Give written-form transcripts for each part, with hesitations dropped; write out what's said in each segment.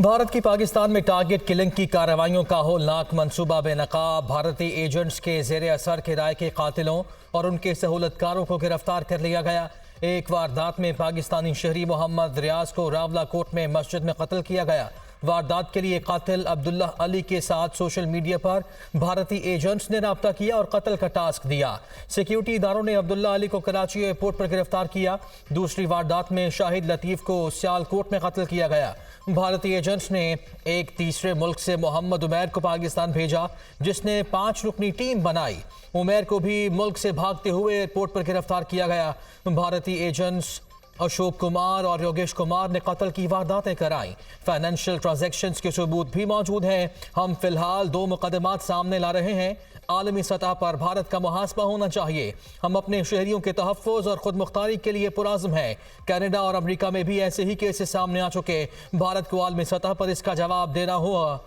भारत की पाकिस्तान में target killing की कार्रवाइयों का होलनाक मंसूबा बेनकाब। भारतीय एजेंट्स के जेर असर किराए के कातिलों और उनके सहूलतकारों को गिरफ्तार कर लिया गया। एक वारदात में पाकिस्तानी शहरी मोहम्मद रियाज को रावला कोट में मस्जिद में कत्ल किया गया। वारदात के लिए कातिल अब्दुल्ला अली के साथ सोशल मीडिया पर भारतीय एजेंट्स ने राब्ता किया और कत्ल का टास्क दिया। सिक्योरिटी इदारों ने अब्दुल्ला अली को कराची एयरपोर्ट पर गिरफ्तार किया। दूसरी वारदात में शाहिद लतीफ को सियालकोट में कत्ल किया गया। भारतीय एजेंट्स ने एक तीसरे मुल्क से मोहम्मद उमैर को पाकिस्तान भेजा, जिसने 5 रुकनी टीम बनाई। उमैर को भी मुल्क से भागते हुए एयरपोर्ट पर गिरफ्तार किया गया। भारतीय एजेंट्स अशोक कुमार और योगेश कुमार ने कत्ल की वारदातें कराई। फाइनेंशियल ट्रांजैक्शंस के सबूत भी मौजूद हैं। हम फिलहाल 2 मुकदमात सामने ला रहे हैं। आलमी सतह पर भारत का मुहासबा होना चाहिए। हम अपने शहरियों के तहफ़्फ़ुज़ और खुद मुख्तारी के लिए पुराज़्म हैं। कनाडा और अमरीका में भी ऐसे ही केसेस सामने आ चुके। भारत को आलमी सतह पर इसका जवाब देना हुआ।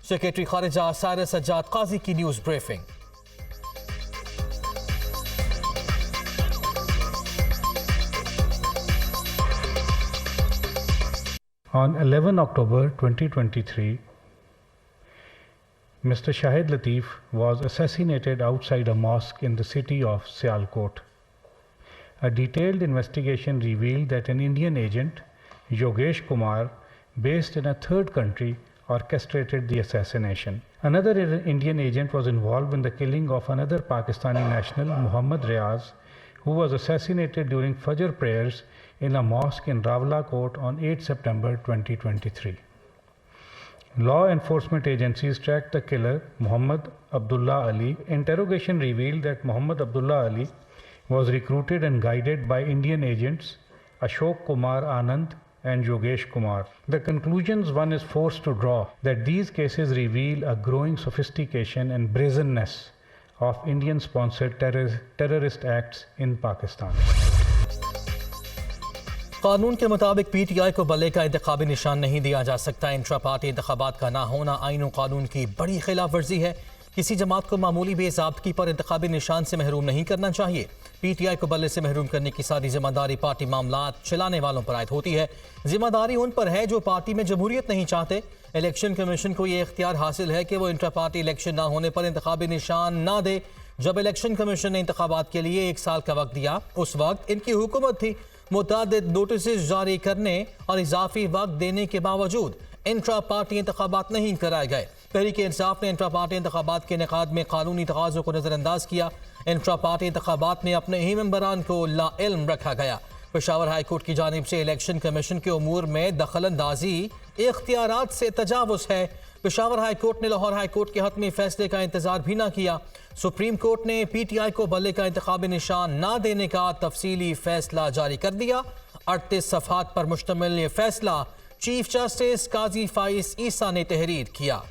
सेक्रेटरी खारिजा साइरस सज्जाद काजी की news briefing. On 11 October 2023, Mr. Shahid Latif was assassinated outside a mosque in the city of Sialkot. A detailed investigation revealed that an Indian agent, Yogesh Kumar, based in a third country, orchestrated the assassination. Another Indian agent was involved in the killing of another Pakistani national, Muhammad Riaz, who was assassinated during Fajr prayers in a mosque in Rawalakot on 8 September 2023. Law enforcement agencies tracked the killer, Muhammad Abdullah Ali. Interrogation revealed that Muhammad Abdullah Ali was recruited and guided by Indian agents Ashok Kumar Anand and Yogesh Kumar. The conclusions one is forced to draw that these cases reveal a growing sophistication and brazenness of Indian-sponsored terrorist acts in Pakistan. कानून के मुताबिक PTI को बल्ले का इंतखाबी निशान नहीं दिया जा सकता। इंट्रा पार्टी इंतखाबात का ना होना आईन और कानून की बड़ी खिलाफ वर्जी है। किसी जमात को मामूली बेज़ाब्तगी पर इंतखाबी निशान से महरूम नहीं करना चाहिए। पीटीआई को बल्ले से महरूम करने की सारी जिम्मेदारी पार्टी मामलात चलाने वालों पर आयद होती है। जिम्मेदारी उन पर है जो पार्टी में जमहूरियत नहीं चाहते। इलेक्शन कमीशन को ये इख्तियार हासिल है कि वो इंट्रा पार्टी इलेक्शन ना होने पर इंतखाबी निशान ना दे। जब इलेक्शन कमीशन ने इंतखाबात के लिए 1 साल का वक्त दिया, उस वक्त इनकी हुकूमत थी। मुतअद्दिद नोटिस जारी करने और इजाफी वक्त देने के बावजूद इंट्रा पार्टी इंतखाबात नहीं कराए गए। तहरीक-ए-इंसाफ ने इंट्रा पार्टी इंतखाबात के इनेकाद में कानूनी तकाज़ों को नज़रअंदाज किया। इंट्रा पार्टी इंतखाबात में अपने ही मेंबरान को लाइल्म रखा गया। पेशावर हाई कोर्ट की जानिब से इलेक्शन कमीशन के उमूर में दखलंदाजी इख्तियारात से तजावुज़ है। पेशावर हाई कोर्ट ने लाहौर हाई कोर्ट के हतमी फैसले का इंतजार भी ना किया। सुप्रीम कोर्ट ने पीटीआई को बल्ले का इंतखाबी निशान ना देने का तफसीली फैसला जारी कर दिया। 38 सफ़हात पर मुश्तमिल ये फैसला चीफ जस्टिस काजी फाइज ईसा ने तहरीर किया।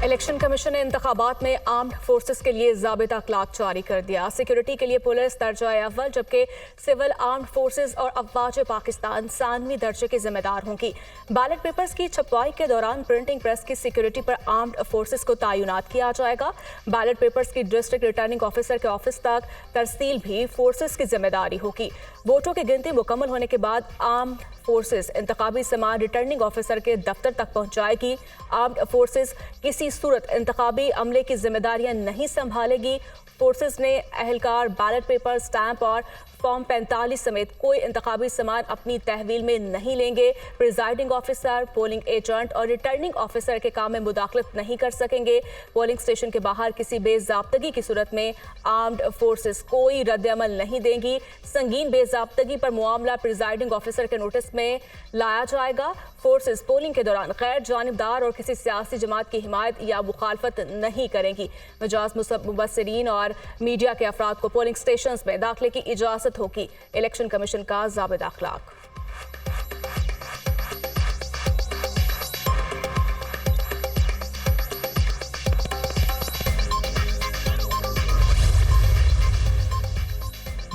इलेक्शन कमीशन ने इंतखाबात में आर्म्ड फोर्सेस के लिए ज़ाबिता क्लाक जारी कर दिया। सिक्योरिटी के लिए पुलिस दर्जा अव्वल, जबकि सिविल आर्म्ड फोर्सेस और अफवाज पाकिस्तान सानवी दर्जे के जिम्मेदार होंगी। बैलेट पेपर्स की छपवाई के दौरान प्रिंटिंग प्रेस की सिक्योरिटी पर आर्म्ड फोर्सेस को तैनात किया जाएगा। बैलेट पेपर्स की डिस्ट्रिक्ट रिटर्निंग ऑफिसर के ऑफिस तक तरसील भी फोर्सेस की जिम्मेदारी होगी। वोटों की गिनती मुकम्मल होने के बाद आर्म्ड फोर्सेस इंतखाबी सामान रिटर्निंग ऑफिसर के दफ्तर तक पहुंचाएगी। आर्म्ड फोर्सेस किसी सूरत इंतखाबी अमले की जिम्मेदारियां नहीं संभालेगी। फोर्सेस ने अहलकार बैलेट पेपर, स्टैंप और फॉर्म 45 समेत कोई इंतखाबी सामान अपनी तहवील में नहीं लेंगे। प्रिजाइडिंग ऑफिसर, पोलिंग एजेंट और रिटर्निंग ऑफिसर के काम में मुदाखलत नहीं कर सकेंगे। पोलिंग स्टेशन के बाहर किसी बेज़ाब्तगी की सूरत में आर्म्ड फोर्सेस कोई रद्द-ए-अमल नहीं देंगी। संगीन बेज़ाब्तगी पर मामला प्रिजाइडिंग ऑफिसर के नोटिस में लाया जाएगा। फोर्सेस पोलिंग के दौरान गैर जानिबदार और किसी सियासी जमात की हिमायत या मुखालफत नहीं करेंगी। मजाज मुबस्सिरीन और मीडिया के अफराद को पोलिंग स्टेशन में दाखिले की इजाज़त होगी। इलेक्शन कमीशन का ज़ाबिता अखलाक।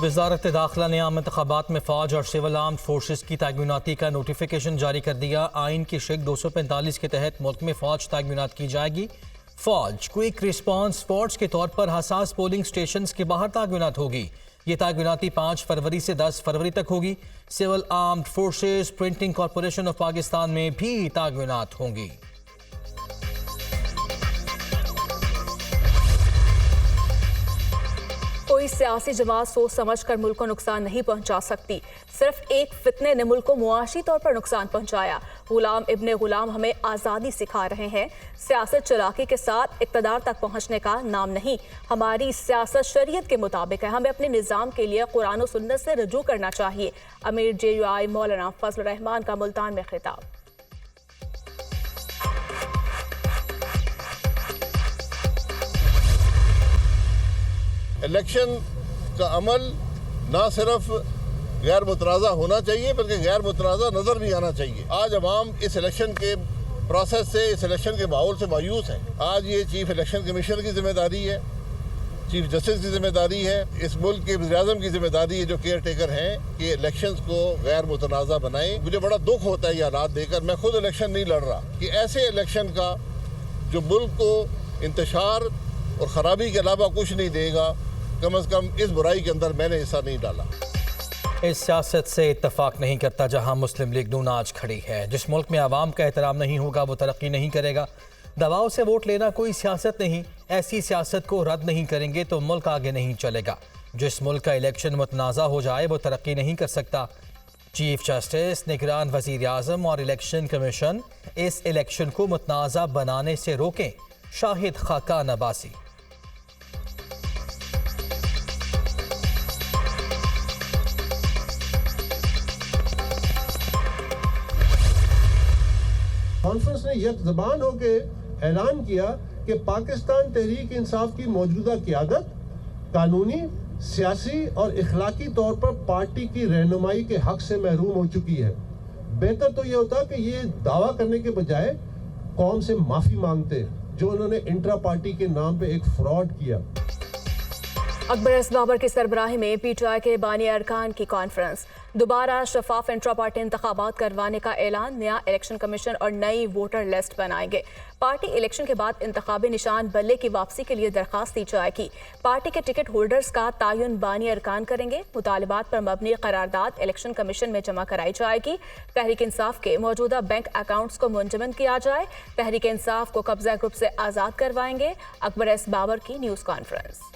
वजारत दाखिला ने आम इंतखाबात में फ़ौज और सिविल आर्म्ड फोर्सेस की तैनाती का नोटिफिकेशन जारी कर दिया। आइन की शिक 245 के तहत मुल्क में फ़ौज तैनात की जाएगी। फ़ौज क्विक रिस्पांस फोर्स के तौर पर हसास पोलिंग स्टेशन के बाहर तैनात होगी। ये तैनाती 5 फरवरी से 10 फरवरी तक होगी। Civil armed forces printing corporation of Pakistan में भी तैनात होंगी। कोई सियासी जमात सोच समझ कर मुल्क को नुकसान नहीं पहुंचा सकती। सिर्फ एक फितने ने मुल्क को मुआशी तौर पर नुकसान पहुंचाया। गुलाम इब्ने गुलाम हमें आज़ादी सिखा रहे हैं। सियासत चलाकी के साथ इक़्तिदार तक पहुंचने का नाम नहीं। हमारी सियासत शरीयत के मुताबिक है। हमें अपने निज़ाम के लिए कुरान और सुन्नत से रजू करना चाहिए। अमीर JUI मौलाना फजल रहमान का मुल्तान में खिताब। इलेक्शन का अमल ना सिर्फ गैर मुतनाज़ा होना चाहिए बल्कि गैर मुतनाज़ा नज़र भी आना चाहिए। आज अवाम इस इलेक्शन के प्रोसेस से, इस इलेक्शन के माहौल से मायूस है। आज ये चीफ इलेक्शन कमीशनर की जिम्मेदारी है, चीफ जस्टिस की जिम्मेदारी है, इस मुल्क के वज़ीर-ए-आज़म की जिम्मेदारी है जो केयर टेकर हैं कि इलेक्शंस को गैर मुतनाज़ा बनाएं। मुझे बड़ा दुख होता है ये हालात देखकर। मैं खुद इलेक्शन नहीं लड़ रहा कि ऐसे इलेक्शन का जो मुल्क को इंतशार और ख़राबी के अलावा कुछ नहीं देगा, कम से कम इस बुराई के अंदर मैंने हिस्सा नहीं डाला। इस सियासत से इत्तफाक नहीं करता जहां मुस्लिम लीग नून आज खड़ी है। जिस मुल्क में आवाम का एहतराम नहीं होगा वो तरक्की नहीं करेगा। दबाव से वोट लेना कोई सियासत नहीं। ऐसी सियासत को रद्द नहीं करेंगे तो मुल्क आगे नहीं चलेगा। जिस मुल्क का इलेक्शन मुतनाज़ा हो जाए वो तरक्की नहीं कर सकता। चीफ जस्टिस, निगरान वज़ीर-ए-आज़म और इलेक्शन कमीशन इस इलेक्शन को मुतनाज़ा बनाने से रोकें। शाहिद खाकान अब्बासी। कॉन्फ्रेंस ने यक ज़बान होकर ऐलान किया कि पाकिस्तान तहरीक इंसाफ की मौजूदा क़यादत कानूनी, सियासी और इखलाकी तौर पर पार्टी की रहनुमाई के हक से महरूम हो चुकी है। बेहतर तो ये होता कि ये दावा करने के बजाय कौम से माफ़ी मांगते जो उन्होंने इंट्रा पार्टी के नाम पे एक फ्रॉड किया। अकबर एस बाबर की सरबराही में PTI के बानी अरकान की कॉन्फ्रेंस। दोबारा शफाफ इंट्रा पार्टी इंतखाबात करवाने का ऐलान। नया इलेक्शन कमीशन और नई वोटर लिस्ट बनाएंगे। पार्टी इलेक्शन के बाद इंतखाबी निशान बल्ले की वापसी के लिए दरखास्त दी जाएगी। पार्टी के टिकट होल्डर्स का तयन बानी अरकान करेंगे। मुतालिबात पर मबनी करारदाद इलेक्शन कमीशन में जमा कराई जाएगी। तहरीक इंसाफ के मौजूदा बैंक अकाउंट्स को मुंजमद किया जाए। तहरीक इंसाफ को कब्जा ग्रुप से आज़ाद करवाएंगे। अकबर एस बाबर की न्यूज़ कॉन्फ्रेंस।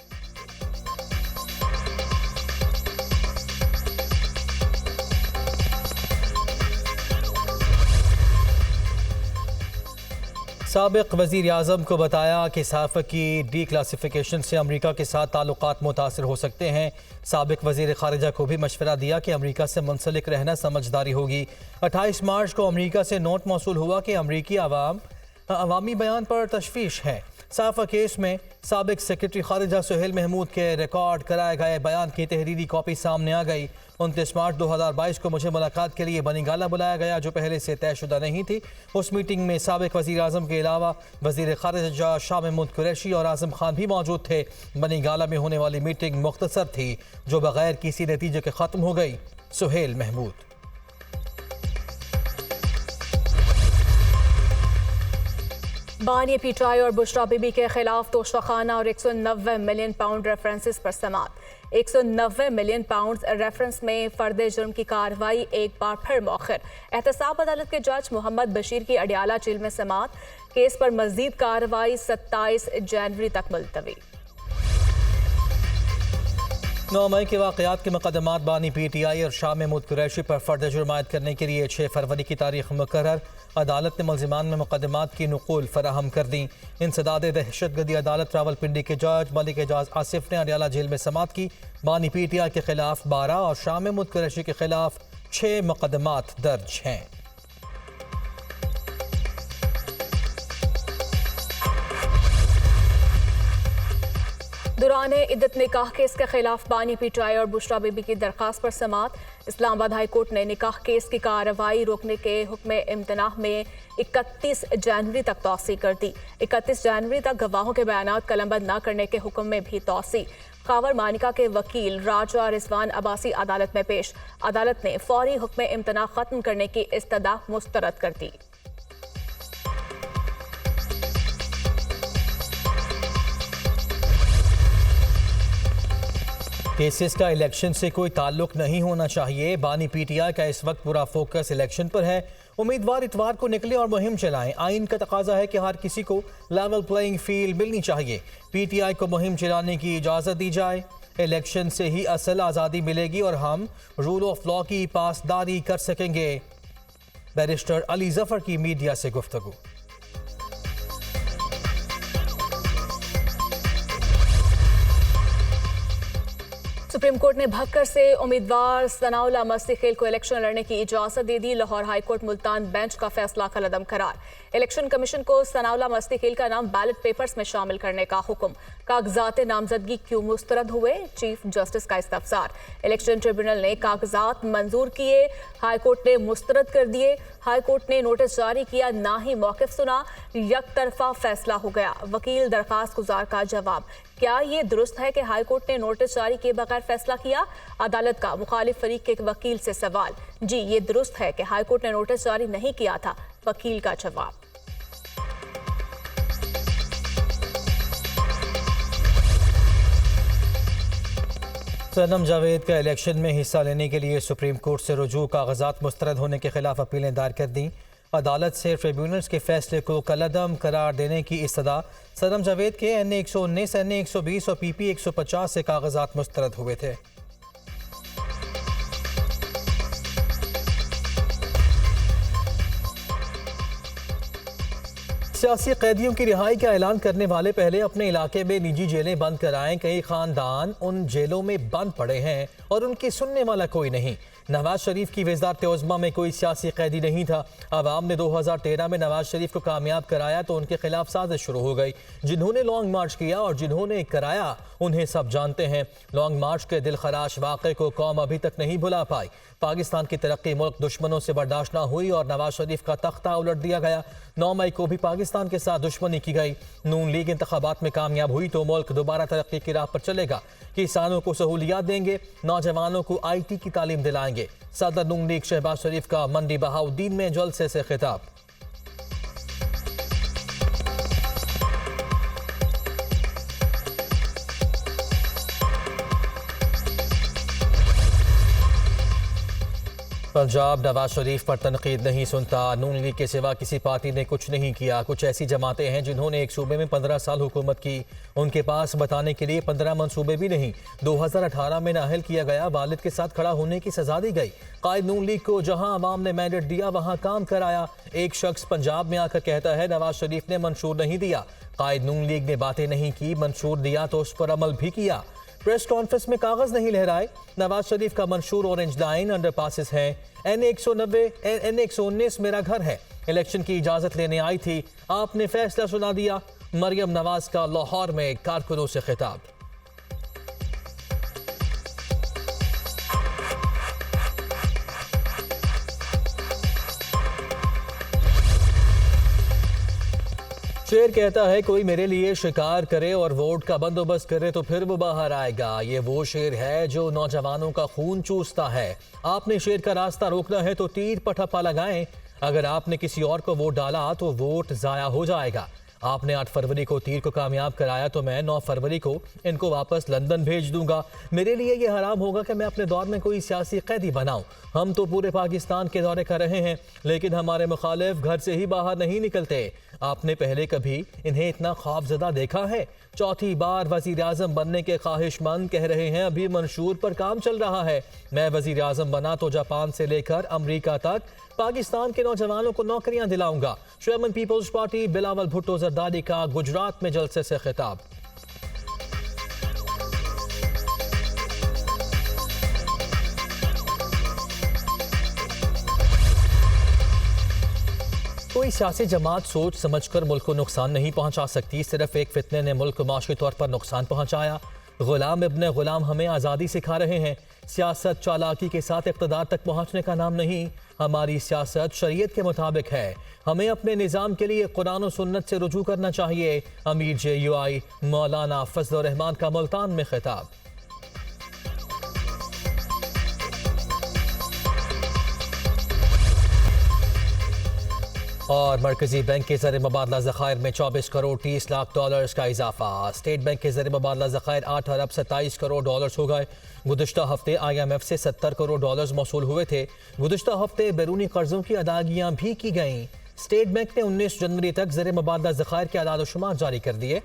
साबिक वज़ीर आज़म को बताया कि साफ़ की डी क्लासिफिकेशन से अमरीका के साथ ताल्लुकात मुतासर हो सकते हैं। साबिक वज़ीर ख़ारिजा को भी मशवरा दिया कि अमरीका से मुंसलिक रहना समझदारी होगी। 28 मार्च को अमरीका से नोट मौसूल हुआ कि अमरीकी अवामी बयान पर तशवीश है। साफ़ा केस में साबिक सेक्रेटरी ख़ारिजा सुहेल महमूद के रिकॉर्ड कराए गए बयान की तहरीरी कॉपी सामने आ गई। 29 मार्च 2022 को मुझे मुलाकात के लिए बनीगाला बुलाया गया जो पहले से तयशुदा नहीं थी। उस मीटिंग में साबिक वज़ीर आज़म के अलावा वज़ीर ख़ारिजा शाह महमूद कुरैशी और आज़म खान भी मौजूद थे। बनीगाला में होने वाली मीटिंग मुख्तसर थी जो बगैर किसी नतीजे के ख़त्म हो गई। सुहेल महमूद। बानी PTI और बुशरा बीबी के खिलाफ तोशाखाना और 190 मिलियन पाउंड रेफरेंसेस पर समात। 190 मिलियन पाउंड रेफरेंस में फर्द जुर्म की कार्रवाई एक बार फिर मौखर। एहतसाब अदालत के जज मोहम्मद बशीर की अडियाला जेल में समात। केस पर मजीद कार्रवाई 27 जनवरी तक मुलतवी। 9 मई के वाक़यात के मुकदमात बानी PTI और शाह महमूद कुरैशी पर फर्द जुर्म आयद करने के लिए 6 फरवरी की तारीख मुकर्रर। अदालत ने मुल्ज़िमान में मुकदमात की नक़ूल फराहम कर दी। इंसदाद दहशतगर्दी अदालत रावलपिंडी के जज मलिक एजाज आसिफ ने अडियाला जेल में समात की। बानी PTI के खिलाफ 12 और शाह महमूद कुरैशी के खिलाफ 6 मुकदमात दर्ज हैं। पुराने इद्दत निकाह केस के खिलाफ बानी पीटीआई और बुशरा बीबी की दरखास्त पर समाअत। इस्लामाबाद हाई कोर्ट ने निकाह केस की कार्रवाई रोकने के हुक्म इम्तनाह में 31 जनवरी तक तौसी कर दी। 31 जनवरी तक गवाहों के बयानात कलमबंद न करने के हुक्म में भी तौसी। खावर मानिका के वकील राजा रिजवान अब्बासी अदालत में पेश। अदालत ने फौरी हुक्म इम्तना खत्म करने की इस्तदा मुस्तरद कर दी। केसेस का इलेक्शन से कोई ताल्लुक नहीं होना चाहिए। बानी पीटीआई का इस वक्त पूरा फोकस इलेक्शन पर है। उम्मीदवार इतवार को निकले और मुहिम चलाएं। आइन का तकाजा है कि हर किसी को लेवल प्लेइंग फील्ड मिलनी चाहिए। पीटीआई को मुहिम चलाने की इजाज़त दी जाए। इलेक्शन से ही असल आज़ादी मिलेगी और हम रूल ऑफ लॉ की पासदारी कर सकेंगे। बैरिस्टर अली जफर की मीडिया से गुफ्तगू। सुप्रीम कोर्ट ने भक्कर से उम्मीदवार सनाउल्लाह मस्तीखेल को इलेक्शन लड़ने की इजाजत दे दी। Lahore high court Multan bench का फैसला कलअदम करार। इलेक्शन कमीशन को सनाउल्लाह मस्तीखेल का नाम बैलेट पेपर्स में शामिल करने का हुक्म। कागजात नामजदगी क्यों मुस्तरद हुए, चीफ जस्टिस का इस्तफसार। इलेक्शन ट्रिब्यूनल ने कागजात मंजूर किए, हाई कोर्ट ने मुस्तरद कर दिए। हाई कोर्ट ने नोटिस जारी किया, ना ही मौकिफ सुना, यकतरफा फैसला हो गया। वकील दरखास्त गुजार का जवाब। क्या ये दुरुस्त है कि हाई कोर्ट ने नोटिस जारी किए बगैर फैसला किया? अदालत का मुखालिफ फरीक के वकील से सवाल। जी, ये दुरुस्त है कि हाई कोर्ट ने नोटिस जारी नहीं किया था। वकील का जवाब। सनम जावेद का इलेक्शन में हिस्सा लेने के लिए सुप्रीम कोर्ट से रुजू। कागजात मुस्तरद होने के खिलाफ अपीलें दायर कर दी। अदालत से ट्रिब्यूनल्स के फैसले को कलअदम करार देने की इस्तदा। सनम जावेद के NA 119, NA 120 और PP 150 से कागजात मुस्तरद हुए थे। सियासी कैदियों की रिहाई का ऐलान करने वाले पहले अपने इलाके में निजी जेलें बंद कराएं। कई खानदान उन जेलों में बंद पड़े हैं और उनकी सुनने वाला कोई नहीं। नवाज शरीफ की वज़ारत उज़्मा में कोई सियासी कैदी नहीं था। अवाम ने 2013 में नवाज शरीफ को कामयाब कराया तो उनके खिलाफ साजिश शुरू हो गई। जिन्होंने लॉन्ग मार्च किया और जिन्होंने कराया उन्हें सब जानते हैं। लॉन्ग मार्च के दिलखराश वाक़े को कौम अभी तक नहीं भुला पाई। पाकिस्तान की तरक्की मुल्क दुश्मनों से बर्दाश्त न हुई और नवाज शरीफ का तख्ता उलट दिया गया। 9 मई को भी पाकिस्तान के साथ दुश्मनी की गई। नून लीग इंतखाबात में कामयाब हुई तो मुल्क दोबारा तरक्की की राह पर चलेगा। किसानों को सहूलियात देंगे, नौजवानों को IT की तालीम दिलाएंगे। सदर नून लीग शहबाज शरीफ का मंडी बहाउद्दीन में जलसे से खिताब। पंजाब नवाज शरीफ पर तनकीद नहीं सुनता। नून लीग के सिवा किसी पार्टी ने कुछ नहीं किया। कुछ ऐसी जमातें हैं जिन्होंने एक सूबे में 15 साल हुकूमत की, उनके पास बताने के लिए 15 मंसूबे भी नहीं। 2018 में नाअहल किया गया, वालिद के साथ खड़ा होने की सजा दी गई। कायद नून लीग को जहां अवाम ने मैंडेट दिया वहां काम कराया। एक शख्स पंजाब में आकर कहता है नवाज शरीफ ने मंशूर नहीं दिया। कायद नून लीग ने बातें नहीं की, मंशूर दिया तो उस पर अमल भी किया। प्रेस कॉन्फ्रेंस में कागज नहीं लहराए। नवाज शरीफ का मंशूर ऑरेंज लाइन अंडर पासिस है। NA 190, NA 119 मेरा घर है। इलेक्शन की इजाजत लेने आई थी, आपने फैसला सुना दिया। मरियम नवाज का लाहौर में कारकुनों से खिताब। शेर कहता है कोई मेरे लिए शिकार करे और वोट का बंदोबस्त करे तो फिर वो बाहर आएगा। ये वो शेर है जो नौजवानों का खून चूसता है। आपने शेर का रास्ता रोकना है तो तीर पठप्पा लगाएं। अगर आपने किसी और को वोट डाला तो वोट जाया हो जाएगा। आपने 8 फरवरी को तीर को कामयाब कराया तो मैं 9 फरवरी को इनको वापस लंदन भेज दूंगा। मेरे लिए ये हराम होगा कि मैं अपने दौर में कोई सियासी कैदी बनाऊं। हम तो पूरे पाकिस्तान के दौरे कर रहे हैं लेकिन हमारे मुखालिफ घर से ही बाहर नहीं निकलते। आपने पहले कभी इन्हें इतना खौफजदा देखा है? चौथी बार वजीर आजम बनने के ख्वाहिशमंद कह रहे हैं अभी मंशूर पर काम चल रहा है। मैं वजीर आजम बना तो जापान से लेकर अमरीका तक पाकिस्तान के नौजवानों को नौकरियां दिलाऊंगा। Chairman People's Party Bilawal Bhutto Zardari का गुजरात में जलसे से खिताब। कोई सियासी जमात सोच समझकर मुल्क को नुकसान नहीं पहुंचा सकती। सिर्फ एक फितने ने मुल्क को माशी तौर पर नुकसान पहुंचाया। गुलाम इब्न गुलाम हमें आज़ादी सिखा रहे हैं। सियासत चालाकी के साथ इक़्तिदार तक पहुँचने का नाम नहीं, हमारी सियासत शरीयत के मुताबिक है। हमें अपने निज़ाम के लिए कुरान और सुन्नत से रुजू करना चाहिए। अमीर JUI मौलाना फजल रहमान का मुल्तान में खिताब। और मरकजी बैंक के ज़र मुबादला ज़खायर में 24 करोड़ 30 लाख डॉलर्स का इजाफा। स्टेट बैंक के ज़र मुबादला ज़खायर 8 अरब 27 करोड़ डॉलर्स हो गए। गुज़िश्ता हफ्ते IMF से 70 करोड़ डॉलर्स मौसूल हुए थे। गुज़िश्ता हफ्ते बैरूनी कर्जों की अदायगियाँ भी की गईं। स्टेट बैंक ने 19 जनवरी तक ज़र मुबादला ज़खायर के अदाद-ओ-शुमार जारी कर दिए।